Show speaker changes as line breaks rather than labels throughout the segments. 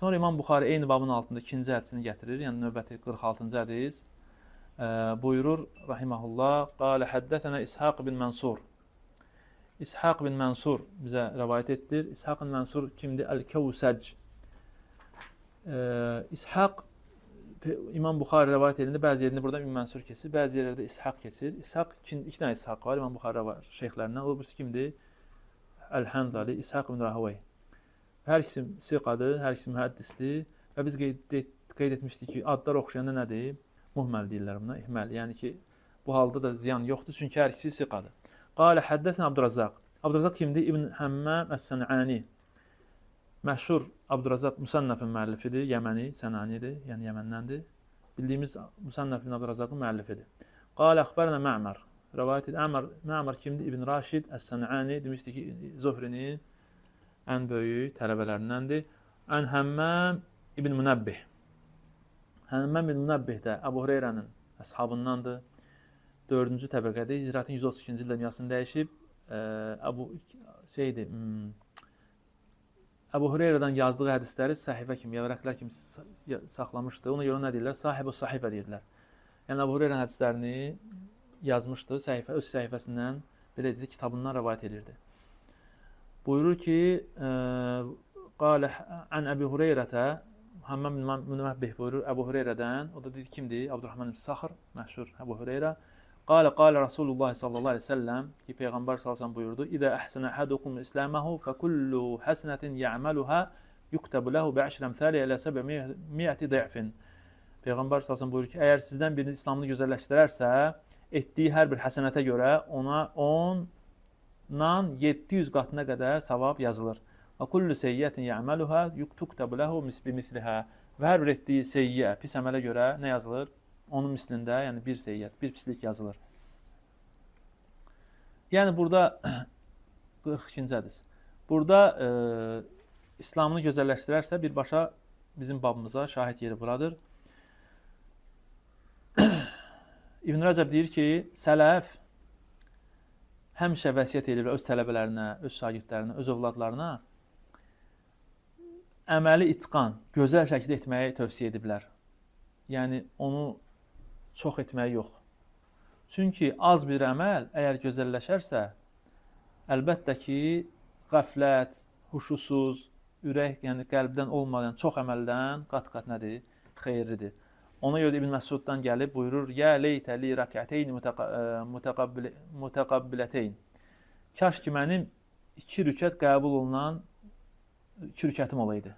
Sonra İmam Buxari eyni babın altında ikinci hədisini gətirir. Yəni növbəti 46-cı hədis. Buyurur rahimehullah, "Qala haddesena İshaq bin Mansur." İshaq bin Mansur bizə rivayet etdir. İshaq bin Mansur kimdir? El-Kevsac. İshaq İmam Buxari rivayet edildi. Bəzi yerində burada İbn Mansur keçir, bəzi yerlərdə İshaq keçir. İshaq iki dənə İshaq var İmam Buxari şeyxlərindən. O birisi kimdir? El-Handali, İshaq bin Rahawayh. Hər ikisi siqadır, hər ikisi mühəddisdir və biz qeyd etmişdik ki, adlar oxşayanda nədir? Muhməl deyirlər buna, ihmal. Yəni ki, bu halda da ziyan yoxdur, çünki hər ikisi siqadır. Qalə həddəsən Abdurrazzaq. Abdurrazzaq kimdir? İbn Həmmam Əs-Sən'ani. Məşhur Abdurrazzaq Musannafın müəllifidir, Yəməni, Sənanidir, yəni Yəməndəndir. Bildiyimiz Musannafın Abdurrazzaqın müəllifidir. Qalə əxbərənə Mə'mər. Rivayət edir. Mə'mər kimdir? İbn Raşid Əs-Sən'ani demişdi ki, Zuhrinin ən böyük tələbələrindəndir. Ən Həmmam İbn Münabbih. Həmmam İbn Münabbih də Əbu Hüreyrənin əshabındandır. 4-cü təbəqədir. Hicrətin 132-ci ildə dünyasını dəyişib. Əbu Hüreyrədən yazdığı hədisləri səhifə kimi, vərəqlər kimi saxlamışdı. Ona görə nə deyirlər? Sahib-ı sahifə deyirlər. Yəni Əbu Hüreyrənin hədislərini yazmışdı, öz səhifəsindən, belə deyir, kitabından rivayet edirdi. Buyurur ki, qalə ən Əbu Hüreyrətə, Həmmam bin Münabbih buyurur Əbu Hüreyrədən, o da dedi kimdir? Abdurrahman ibn Saxr, məşhur Əbu Hüreyrə. Qalə Rasulullah sallallahu aleyhi ve sellem ki, Peyğəmbər sallallahu buyurdu: İdə əhsənə əhədukum İsləməhu fəkullu həsənətin ya'məluhə yuktabu ləhu bi'əşr əmthəli ilə 700 ضعfin. Peyğəmbər sallallahu buyurur ki, əgər sizdən birini İslamını gözəlləşdirərsə, etdiyi hər bir həsənətə görə ona 10-dan 700 qatına qədər savab yazılır. Və kullu seyyiətin ya'məluhə yuktabu ləhu bimislihə. Və hər bir etdiyi seyyiə, pis əmələ görə nə yazılır? Onun mislində, yəni bir seyyiət, bir pislik yazılır. Yəni burada 42-ci hədis. Burada İslamını gözəlləşdirərsə birbaşa bizim babımıza şahid yeri buradır. İbn Rəcəb deyir ki, sələf həmişə vəsiyyət edir öz tələbələrinə, öz şagirdlərinə, öz övladlarına əməli itqan, gözəl şəkildə etməyi tövsiyə ediblər. Yəni onu çox etməyi yox. Çünki az bir əməl əgər gözəlləşərsə, əlbəttə ki, qəflət, huşusuz, ürək, yəni qəlbdən olmayan çox əməldən qat-qat nədir? Xeyirlidir. Ona görə İbn Məsuddan gəlib buyurur: "Ya leytə li rak'atayn mutaqabbilatayn." Kaş ki mənim 2 rükət qəbul olunan 2 rükətim olaydı.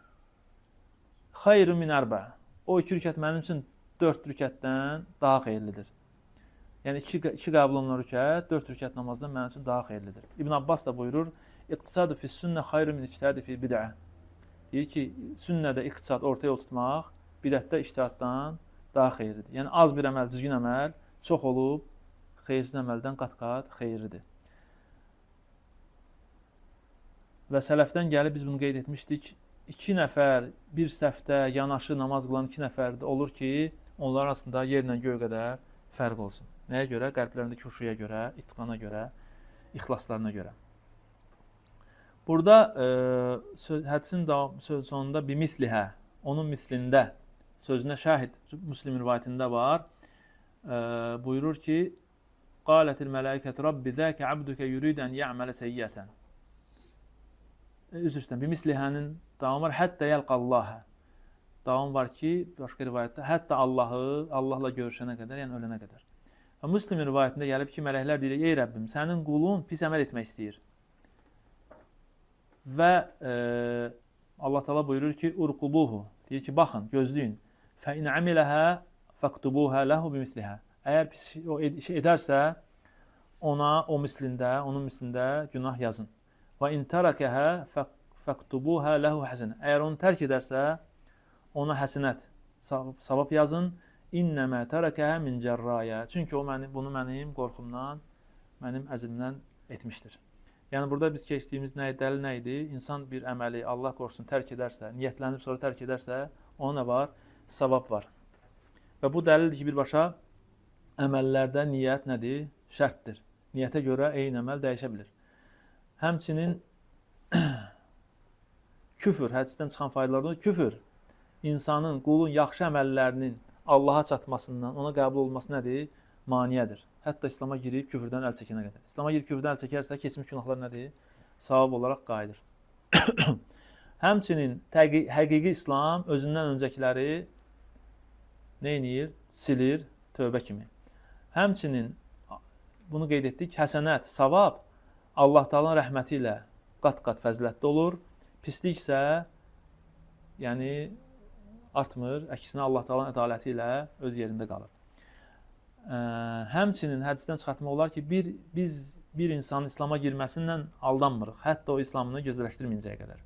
Xayrun min arba. O 2 rükət mənim üçün 4 rükətdən daha xeyirlidir. Yəni 2 qəbul olunan rükət 4 rükət namazdan mənim üçün daha xeyirlidir. İbn Abbas da buyurur: "İqtisadu fis sünnə xayrun min ictihadi fi bid'ə." Deyir ki, sünnədə iqtisad orta yol tutmaq bidətdə ictihaddan daha xeyirlidir. Yəni az bir əməl, düzgün əməl çox olub xeyirsiz əməldən qat-qat xeyirlidir. Və sələfdən gəlib biz bunu qeyd etmişdik. 2 nəfər bir səfdə yanaşı namaz qılan 2 nəfər də olur ki, onların arasında yerlə göy qədər fərq olsun. Nəyə görə? Qəlblərindəki huşuya görə, itqana görə, ixlaslarına görə. Burada hədisin sonunda bimislihə, onun mislində sözünə şahid Müslim rivayətində var. Buyurur ki, qalətil mələikət Rabbi zəkə abduke yuridən ya'mələ seyyətən. Üzr istəyirəm, bimislihənin davamı var, hətta yəlqallahə. Davam var ki, başqa rivayətdə, hətta Allahla görüşənə qədər, yəni ölənə qədər. Və Müslim rivayətində gəlib ki, mələklər deyir: "Ey Rəbbim, sənin qulun pis əməl etmək istəyir." Və Allah Teala buyurur ki, "Urqubuhu." Deyir ki, baxın, gözləyin. "Fə in amiləhə faktubuhə lehu bimislihə." Əgər pis o işi edərsə, ona onun mislində günah yazın. "Və in tarakəhə faktubuhə lehu həsənə." Əgər onu tərk edərsə, ona həsənət, savab yazın. "İnnəmə tarakəhə min cərraya." Çünki o bunu mənim qorxumdan, mənim əzlimdən etmişdir. Yəni burada biz keçdiyimiz dəlil nə idi? İnsan bir əməli Allah qorusun tərk edərsə, niyyətlənib sonra tərk edərsə, ona nə var? Savab var. Və bu dəlildir ki, birbaşa əməllərdə niyyət nədir? Şərtdir. Niyyətə görə eyni əməl dəyişə bilir. Həmçinin küfür, hədisdən çıxan faydalardan küfür insanın, qulun yaxşı əməllərinin Allaha çatmasından, ona qəbul olması nədir? Maniyədir. Hətta İslam'a girib küfrdən əl çəkənə qədər. İslam'a girib küfrdən əl çəkərsə, keçmiş günahlar nədir? Savab olaraq qayıdır. Həmçinin həqiqi İslam özündən öncəkiləri nə edir? Silir, tövbə kimi. Həmçinin bunu qeyd etdik, həsənət, savab Allah Taala'nın rəhməti ilə qat-qat fəzilətli olur. Pislik isə yəni artmır, əksinə Allah Taala'nın ədaləti ilə öz yerində qalır. Həmçinin hədisdən çıxartmaq olar ki, biz bir insanın İslam'a girməsindən aldanmırıq, hətta o İslamını gözələşdirməyincəyə qədər.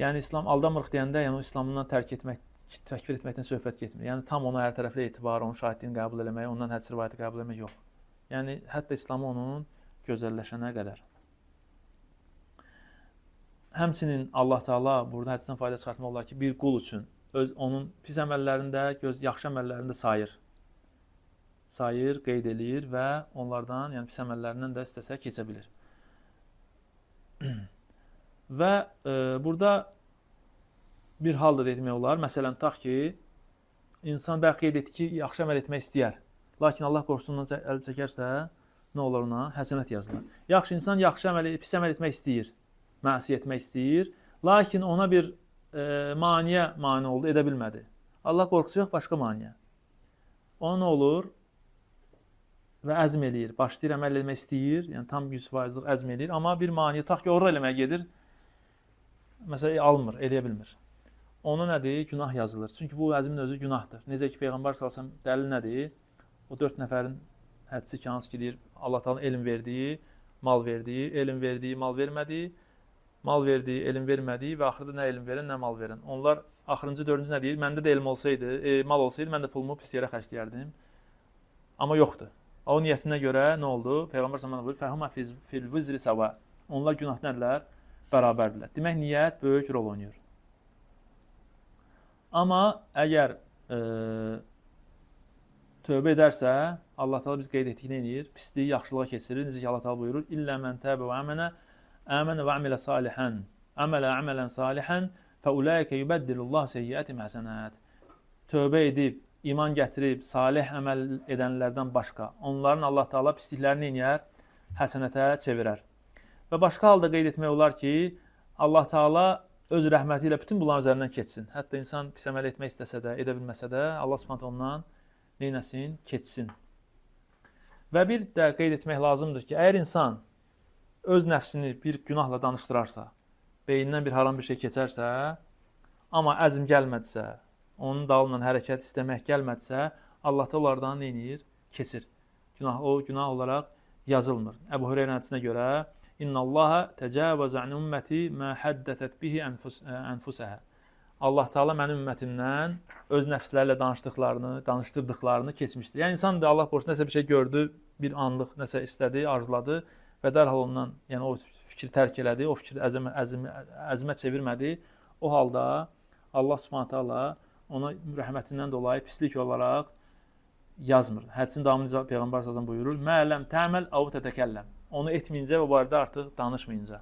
Yəni İslam aldanmırıq deyəndə, yəni o İslamından təkfir etməkdən söhbət getmir. Yəni tam ona hər tərəfli etibar, onun şahidliyini qəbul etmək, ondan hədis rivayəti qəbul etmək yox. Yəni hətta İslamı onun gözəlləşənə qədər. Həmçinin Allah Taala burada hədisdən fayda çıxartmaq olar ki, bir qul üçün onun pis əməllərində, yaxşı əməllərində sayır, qeyd eləyir və onlardan, yəni pis əməllərindən də istəsə keçə bilir. Və burada bir hal da etmək olar. Məsələn, tutaq ki, insan bəlkə qeyd etdi ki, yaxşı əməl etmək istəyər. Lakin Allah qorxusundan əl çəkərsə, nə olur ona? Həsənət yazılır. Yaxşı insan pis əməl etmək istəyir, məsiyyə etmək istəyir. Lakin ona bir mane oldu, edə bilmədi. Allah qorxusu yox, başqa maniyə. Ona nə olur? Və əzm eləyir, başlayır əməl etmək istəyir, yəni tam 100%'lıq əzm eləyir, amma bir maniyə, tutaq ki, orada eləməyə gedir, məsələn, almır, eləyə bilmir. Ona nədir? Günah yazılır. Çünki bu əzmin özü günahdır. Necə ki, Peyğəmbər salsam dəlil nədir? O 4 nəfərin hədisi ki, hansı ki, deyir, Allah Taala'nın elm verdiyi, mal verdiyi, elm verdiyi, mal vermədiyi, mal verdiyi, elm vermədiyi və axırda nə elm verən, nə mal verən. Onlar axırıncı, dördüncü nə deyir? Məndə də elm olsaydı, mal olsaydı, mən də pulumu pis yerə xərcləyərdim. Amma yoxdur. O niyyətinə görə nə oldu? Peyğəmbər sallallahu əleyhi və səlləm buyurur: "Fəhumə fil vizri səva." Onlar günahlarla bərabərdirlər. Demək, niyyət böyük rol oynayır. Amma əgər tövbə edərsə, Allah Taala biz qeyd etdik, nə edir? Pisliyi yaxşılığa keçirir. Necə ki, Allah Taala buyurur: "İllə men təbə və əmənə və amilə salihan, əmələn salihan, fəulaikə yubəddilullah seyyiətim həsənət." Tövbə edib, iman gətirib, salih əməl edənlərdən başqa, onların Allah Taala pisliklərini eləyər, həsənətə çevirər. Və başqa halda qeyd etmək olar ki, Allah Taala öz rəhməti ilə bütün bunların üzərindən keçsin. Hətta insan pis əməl etmək istəsə də, edə bilməsə də, Allah Subhanahu ondan neynəsin? Keçsin. Və bir də qeyd etmək lazımdır ki, əgər insan öz nəfsini bir günahla danışdırarsa, beynindən bir haram bir şey keçərsə, amma əzm gəlmədisə, onun dalından hərəkət istəmək gəlmədisə, Allah da onlardan neynir? Keçir. O günah olaraq yazılmır. Əbu Hüreyrə hədisinə görə İnnallaha təcavəzə an ümməti mə həddətət bihi ənfusəhə. Allah Taala mənim ümmətimdən öz nəfslərlə danışdırdıqlarını keçmişdir. Yəni insan da Allah qorusun nəsə bir şey gördü, bir anlıq nəsə istədi, arzuladı və dərhal ondan, yəni o fikri tərk elədi, o fikri əzmə çevirmədi. O halda Allah Subhanahu taala ona rəhmətindən dolayı pislik olaraq yazmır. Hədisin davamında Peyğəmbər sallallahu buyurur: "Mə ləm tə'məl əv tətəkəlləm." Onu etməyincə və barədə artıq danışmayınca.